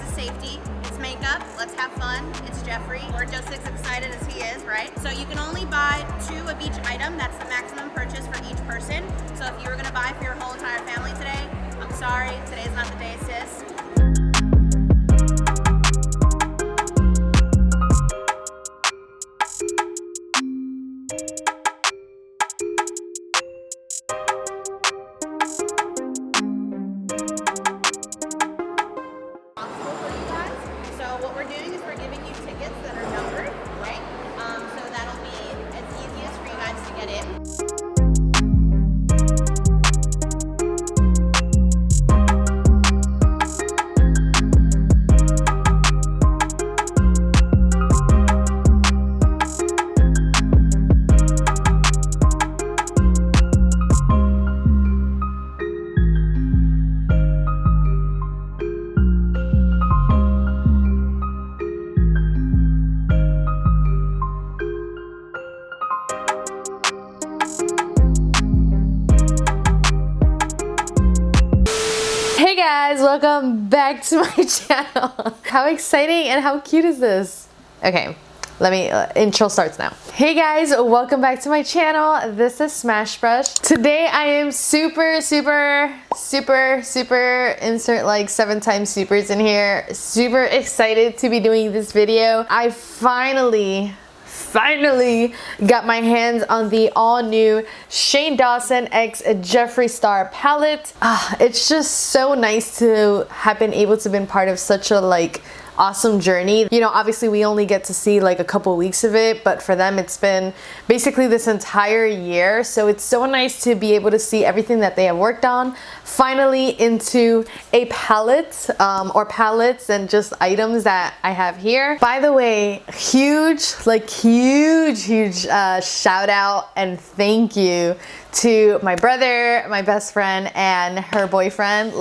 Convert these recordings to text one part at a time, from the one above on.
guys' safety. It's makeup, let's have fun. It's Jeffree. We're just as excited as he is, right? So you can only buy 2 of each item. That's the maximum purchase for each person. So if you were gonna buy for your whole entire family today, I'm sorry, today's not the day, sis. Hey guys, welcome back to my channel. How exciting and how cute is this? Okay, let me, intro starts now. Hey guys, welcome back to my channel. This is Smashbrush. Today I am super, insert like 7 times supers in here. Super excited to be doing this video. I finally got my hands on the all-new Shane Dawson x Jeffree Star palette. It's just so nice to have been able to be part of such a awesome journey. You know, obviously we only get to see like a couple weeks of it, but for them it's been basically this entire year. So it's so nice to be able to see everything that they have worked on finally into a palette or palettes and just items that I have here. By the way, huge shout out and thank you to my brother, my best friend, and her boyfriend.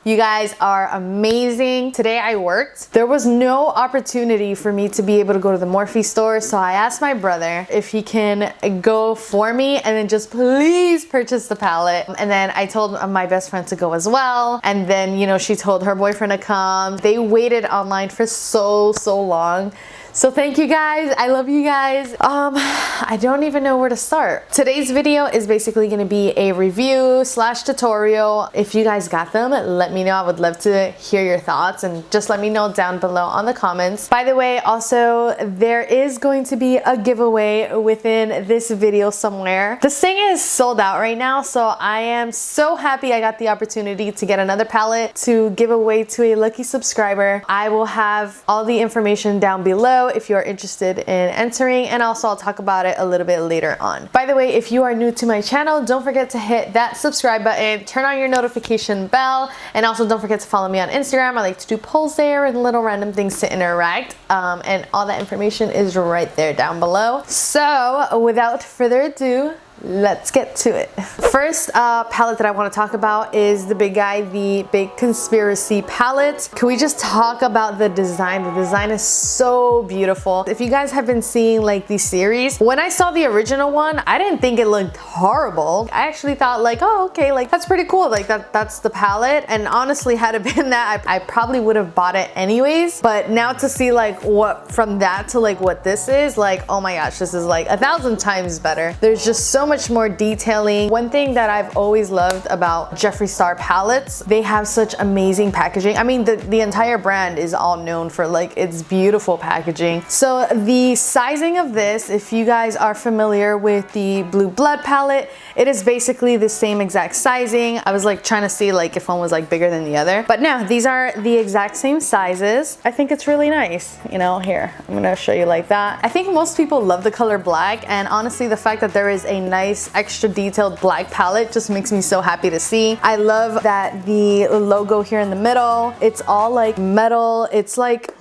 You guys are amazing. Today I worked. There was no opportunity for me to be able to go to the Morphe store, so I asked my brother if he can go for me and then just please purchase the palette. And then I told my best friend to go as well. And then, you know, she told her boyfriend to come. They waited online for so long. So thank you guys. I love you guys. I don't even know where to start. Today's video is basically gonna be a review / tutorial. If you guys got them, let me know. I would love to hear your thoughts and just let me know down below on the comments. By the way, also, there is going to be a giveaway within this video somewhere. This thing is sold out right now, so I am so happy I got the opportunity to get another palette to give away to a lucky subscriber. I will have all the information down below if you're interested in entering, and also I'll talk about it a little bit later on. By the way, if you are new to my channel, don't forget to hit that subscribe button, turn on your notification bell, and also don't forget to follow me on Instagram. I like to do polls there and little random things to interact, and all that information is right there down below. So without further ado, let's get to it. First palette that I want to talk about is the big guy, the Big Conspiracy palette. Can we just talk about the design? The design is so beautiful. If you guys have been seeing like the series, when I saw the original one, I didn't think it looked horrible. I actually thought like, oh, okay, like that's pretty cool. Like that's the palette. And honestly, had it been that, I probably would have bought it anyways. But now to see like what from that to like what this is, like, oh my gosh, this is like 1,000 times better. There's just so much more detailing. One thing that I've always loved about Jeffree Star palettes, they have such amazing packaging. I mean, the entire brand is all known for like its beautiful packaging. So the sizing of this, if you guys are familiar with the Blue Blood palette, it is basically the same exact sizing. I was like trying to see like if one was like bigger than the other, but no, these are the exact same sizes. I think it's really nice. You know, here, I'm gonna show you like that. I think most people love the color black, and honestly, the fact that there is a nice extra detailed black palette just makes me so happy to see. I love that the logo here in the middle, it's all like metal. It's like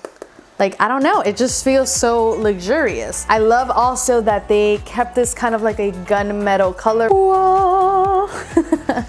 I don't know, it just feels so luxurious. I love also that they kept this kind of like a gunmetal color. Whoa.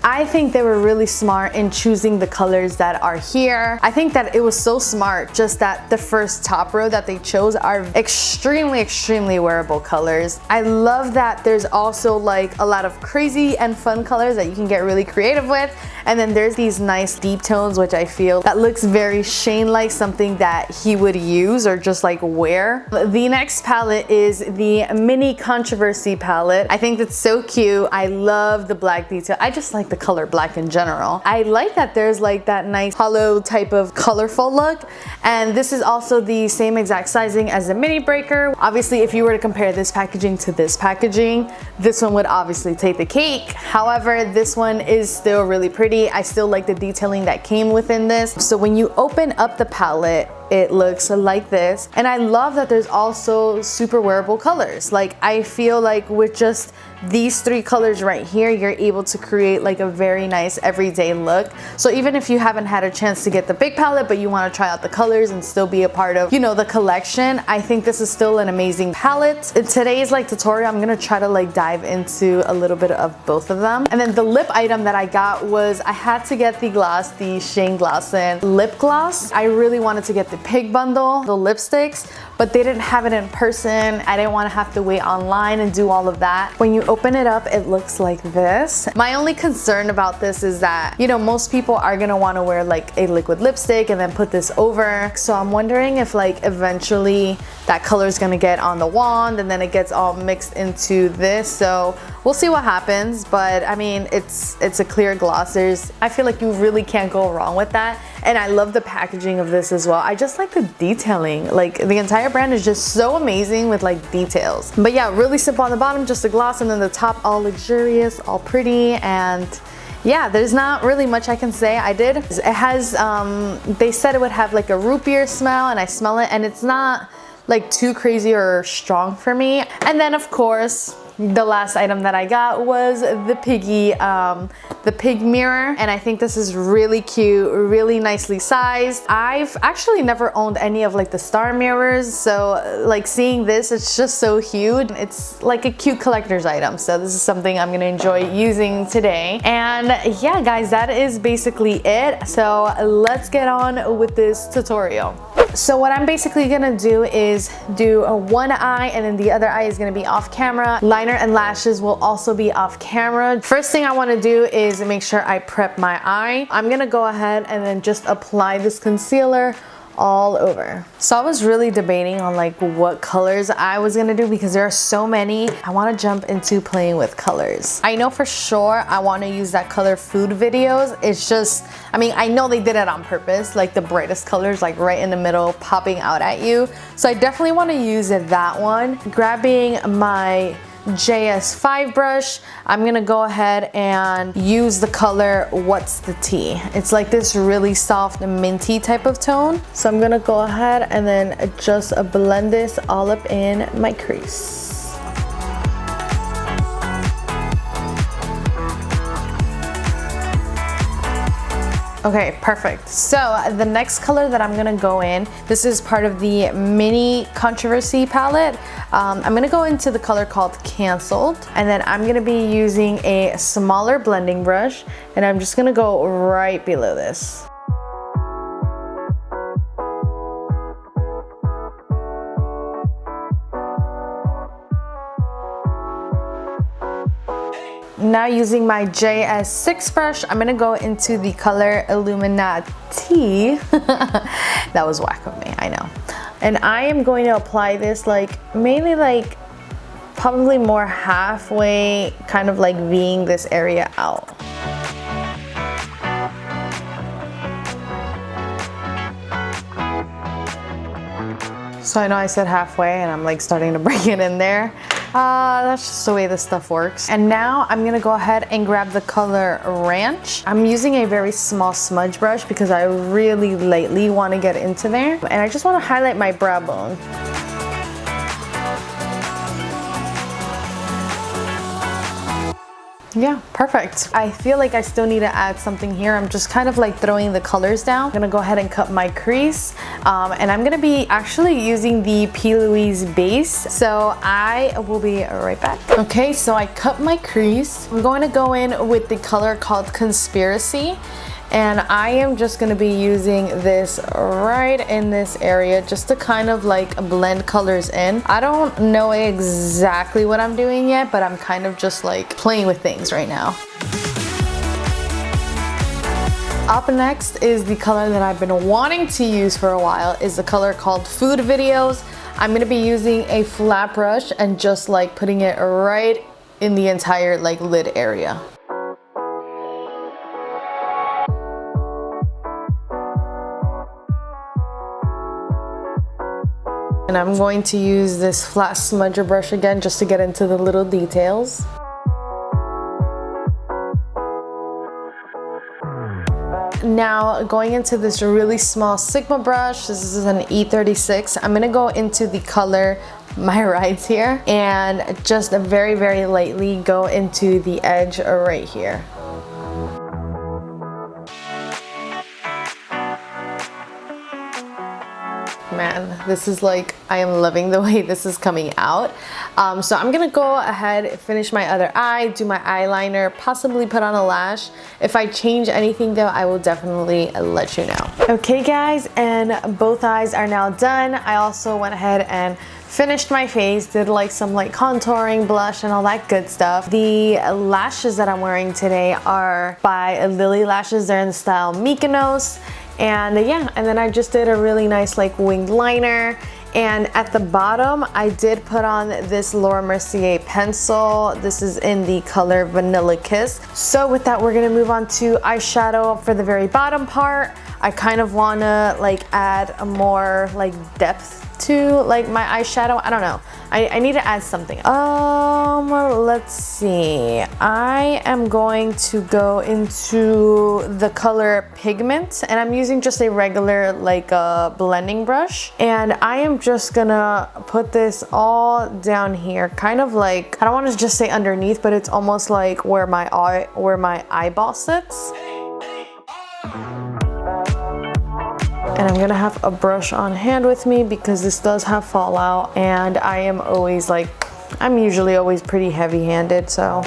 I think they were really smart in choosing the colors that are here. I think that it was so smart just that the first top row that they chose are extremely wearable colors. I love that there's also like a lot of crazy and fun colors that you can get really creative with. And then there's these nice deep tones, which I feel that looks very Shane like, something that he would use or just like wear. The next palette is the Mini Controversy palette. I think that's so cute. I love the black detail. I just like the color black in general. I like that there's like that nice hollow type of colorful look. And this is also the same exact sizing as the Mini Breaker. Obviously, if you were to compare this packaging to this packaging, this one would obviously take the cake. However, this one is still really pretty. I still like the detailing that came within this. So when you open up the palette, it looks like this. And I love that there's also super wearable colors. Like, I feel like with just these three colors right here, you're able to create like a very nice everyday look. So even if you haven't had a chance to get the big palette, but you want to try out the colors and still be a part of, you know, the collection, I think this is still an amazing palette. In today's like tutorial, I'm gonna try to like dive into a little bit of both of them. And then the lip item that I got was, I had to get the gloss, the Shane Glosson lip gloss. I really wanted to get the Pig bundle, the lipsticks, but they didn't have it in person. I didn't want to have to wait online and do all of that. When you open it up, it looks like this. My only concern about this is that, you know, most people are gonna want to wear like a liquid lipstick and then put this over. So I'm wondering if like eventually that color is gonna get on the wand and then it gets all mixed into this. So we'll see what happens. But I mean, it's a clear gloss. I feel like you really can't go wrong with that. And I love the packaging of this as well. I just like the detailing. Like, the entire brand is just so amazing with like details. But yeah, really simple on the bottom, just a gloss, and then the top all luxurious, all pretty. And yeah, there's not really much I can say. It has, they said it would have like a root beer smell, and I smell it, and it's not like too crazy or strong for me. And then of course, the last item that I got was the pig mirror, and I think this is really cute, really nicely sized. I've actually never owned any of like the star mirrors, so like seeing this, it's just so cute. It's like a cute collector's item, so this is something I'm gonna enjoy using today. And yeah guys, that is basically it. So let's get on with this tutorial. So what I'm basically gonna do is do one eye, and then the other eye is gonna be off camera. Liner and lashes will also be off camera. First thing I wanna do is make sure I prep my eye. I'm gonna go ahead and then just apply this concealer all over. So I was really debating on like what colors I was gonna do because there are so many. I want to jump into playing with colors. I know for sure I want to use that color food videos. It's just, I mean, I know they did it on purpose, like the brightest colors like right in the middle popping out at you. So I definitely want to use that one. Grabbing my JS5 brush, I'm gonna go ahead and use the color What's the Tea. It's like this really soft minty type of tone. So I'm gonna go ahead and then just blend this all up in my crease. Okay, perfect. So the next color that I'm gonna go in, this is part of the Mini Controversy palette. I'm gonna go into the color called Cancelled, and then I'm gonna be using a smaller blending brush, and I'm just gonna go right below this. Now using my JS6 brush, I'm gonna go into the color Illuminati. That was whack of me, I know. And I am going to apply this like, mainly like, probably more halfway, kind of like V'ing this area out. So I know I said halfway and I'm like starting to bring it in there. That's just the way this stuff works. And now I'm gonna go ahead and grab the color Ranch. I'm using a very small smudge brush because I really lately want to get into there. And I just want to highlight my brow bone. Yeah, perfect. I feel like I still need to add something here. I'm just kind of like throwing the colors down. I'm gonna go ahead and cut my crease. And I'm gonna be actually using the P. Louise base. So I will be right back. Okay, so I cut my crease. I'm going to go in with the color called Conspiracy. And I am just gonna be using this right in this area just to kind of like blend colors in. I don't know exactly what I'm doing yet, but I'm kind of just like playing with things right now. Up next is the color that I've been wanting to use for a while, is the color called Food Videos. I'm gonna be using a flat brush and just like putting it right in the entire like lid area. And I'm going to use this flat smudger brush again just to get into the little details. Now going into this really small Sigma brush, this is an E36. I'm gonna go into the color My Rides here and just very, very lightly go into the edge right here. Man, this is like, I am loving the way this is coming out. So I'm gonna go ahead, finish my other eye, do my eyeliner, possibly put on a lash. If I change anything though, I will definitely let you know. Okay guys, and both eyes are now done. I also went ahead and finished my face, did like some light contouring, blush, and all that good stuff. The lashes that I'm wearing today are by Lily Lashes. They're in the style Mykonos. And yeah, and then I just did a really nice like winged liner. And at the bottom, I did put on this Laura Mercier pencil. This is in the color Vanilla Kiss. So with that, we're gonna move on to eyeshadow for the very bottom part. I kind of wanna like add a more like depth to like my eyeshadow. I don't know. I need to add something. Let's see. I am going to go into the color Pigment, and I'm using just a regular like blending brush. And I am just gonna put this all down here, kind of like, I don't want to just say underneath, but it's almost like where my eyeball sits. And I'm gonna have a brush on hand with me because this does have fallout, and I am always like, I'm usually always pretty heavy-handed, so.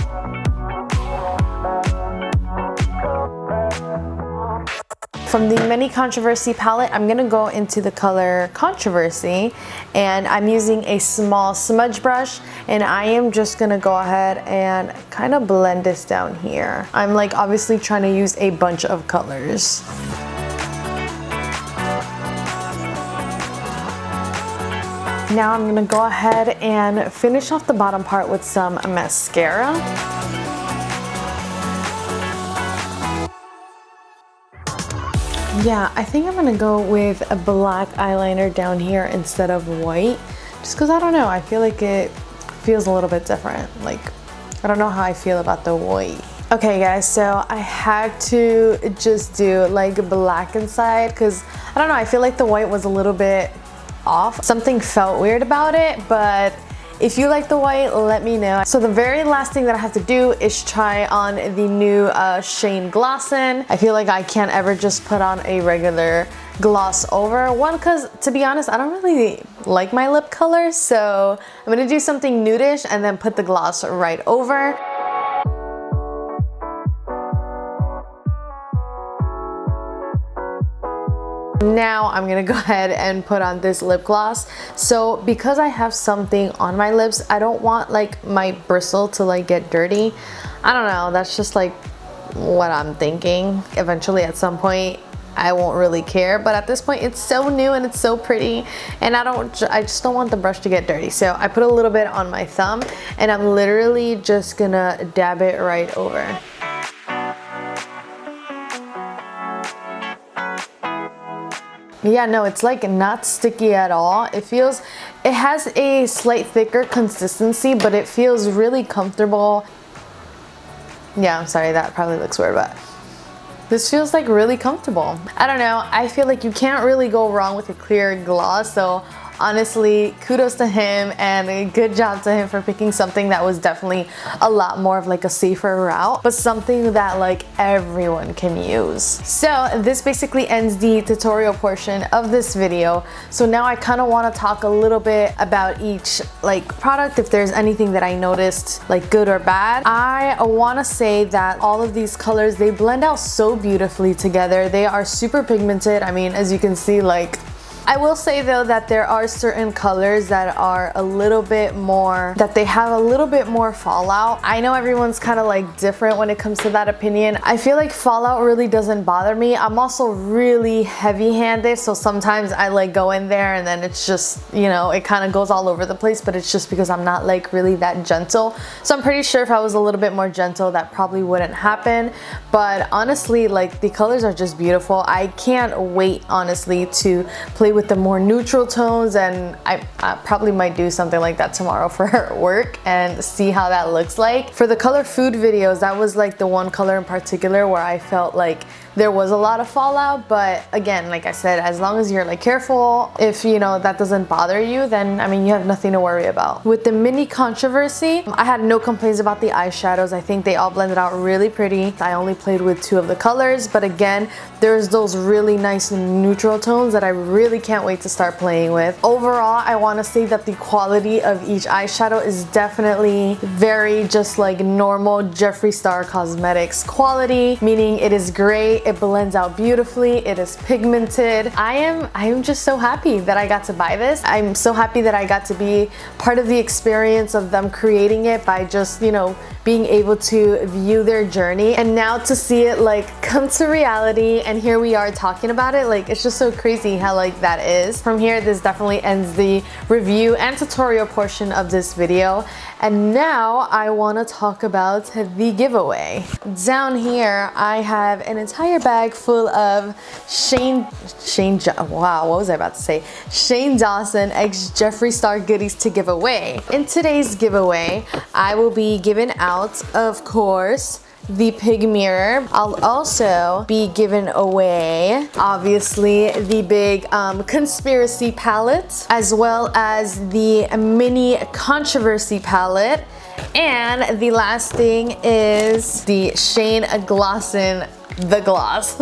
From the Mini Controversy palette, I'm gonna go into the color Controversy, and I'm using a small smudge brush, and I am just gonna go ahead and kind of blend this down here. I'm like obviously trying to use a bunch of colors. Now I'm gonna go ahead and finish off the bottom part with some mascara. Yeah, I think I'm gonna go with a black eyeliner down here instead of white, just because I don't know, I feel like it feels a little bit different. Like, I don't know how I feel about the white. Okay guys, so I had to just do like black inside because I don't know, I feel like the white was a little bit off. Something felt weird about it, but if you like the white, let me know. So the very last thing that I have to do is try on the new Shane Glossin. I feel like I can't ever just put on a regular gloss over. One, because to be honest, I don't really like my lip color, so I'm gonna do something nudish and then put the gloss right over. Now I'm gonna go ahead and put on this lip gloss. So because I have something on my lips, I don't want like my bristle to like get dirty. I don't know, that's just like what I'm thinking. Eventually at some point I won't really care, but at this point it's so new and it's so pretty, and I just don't want the brush to get dirty. So I put a little bit on my thumb and I'm literally just gonna dab it right over. Yeah, no, it's like not sticky at all. It has a slight thicker consistency, but it feels really comfortable. Yeah, I'm sorry, that probably looks weird, but this feels like really comfortable. I don't know, I feel like you can't really go wrong with a clear gloss, so honestly, kudos to him and a good job to him for picking something that was definitely a lot more of like a safer route, but something that like everyone can use. So this basically ends the tutorial portion of this video. So now I kind of want to talk a little bit about each like product, if there's anything that I noticed like good or bad. I want to say that all of these colors, they blend out so beautifully together. They are super pigmented. I mean, as you can see, like I will say though that there are certain colors that are a little bit more, that they have a little bit more fallout. I know everyone's kind of like different when it comes to that opinion. I feel like fallout really doesn't bother me. I'm also really heavy-handed, so sometimes I like go in there and then it's just, you know, it kind of goes all over the place, but it's just because I'm not like really that gentle. So I'm pretty sure if I was a little bit more gentle, that probably wouldn't happen. But honestly, like the colors are just beautiful. I can't wait, honestly, to play with the more neutral tones, and I probably might do something like that tomorrow for work and see how that looks like. For the color food videos, that was like the one color in particular where I felt like there was a lot of fallout, but again, like I said, as long as you're like careful, if you know that doesn't bother you, then I mean you have nothing to worry about. With the mini controversy, I had no complaints about the eyeshadows. I think they all blended out really pretty. I only played with 2 of the colors, but again, there's those really nice neutral tones that I really can't wait to start playing with. Overall, I want to say that the quality of each eyeshadow is definitely very just like normal Jeffree Star Cosmetics quality, meaning it is great. It blends out beautifully. It is pigmented. I am just so happy that I got to buy this. I'm so happy that I got to be part of the experience of them creating it by just, you know, being able to view their journey, and now to see it like come to reality, and here we are talking about it. Like, it's just so crazy how like that is. From here, this definitely ends the review and tutorial portion of this video. And now I want to talk about the giveaway. Down here, I have an entire bag full of Shane Dawson x Jeffree Star goodies to give away. In today's giveaway, I will be giving out, of course, the pig mirror. I'll also be giving away, obviously, the big conspiracy palette, as well as the mini controversy palette. And the last thing is the Shane Glossin the gloss.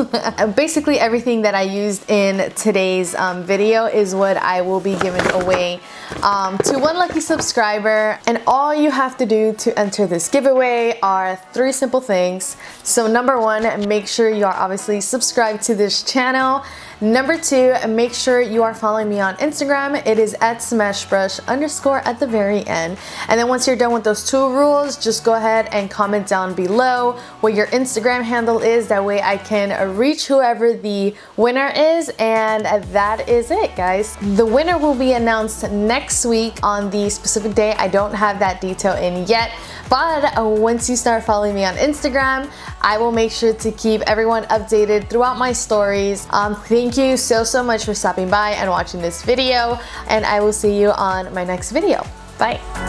Basically everything that I used in today's video is what I will be giving away to one lucky subscriber, and all you have to do to enter this giveaway are 3 simple things. So number 1, make sure you are obviously subscribed to this channel. Number 2, make sure you are following me on Instagram. It is at Smashbrush _ at the very end. And then once you're done with those 2 rules, just go ahead and comment down below what your Instagram handle is. That way I can reach whoever the winner is, and that is it, guys. The winner will be announced next week on the specific day. I don't have that detail in yet, but once you start following me on Instagram, I will make sure to keep everyone updated throughout my stories. Thank you so much for stopping by and watching this video, and I will see you on my next video. Bye.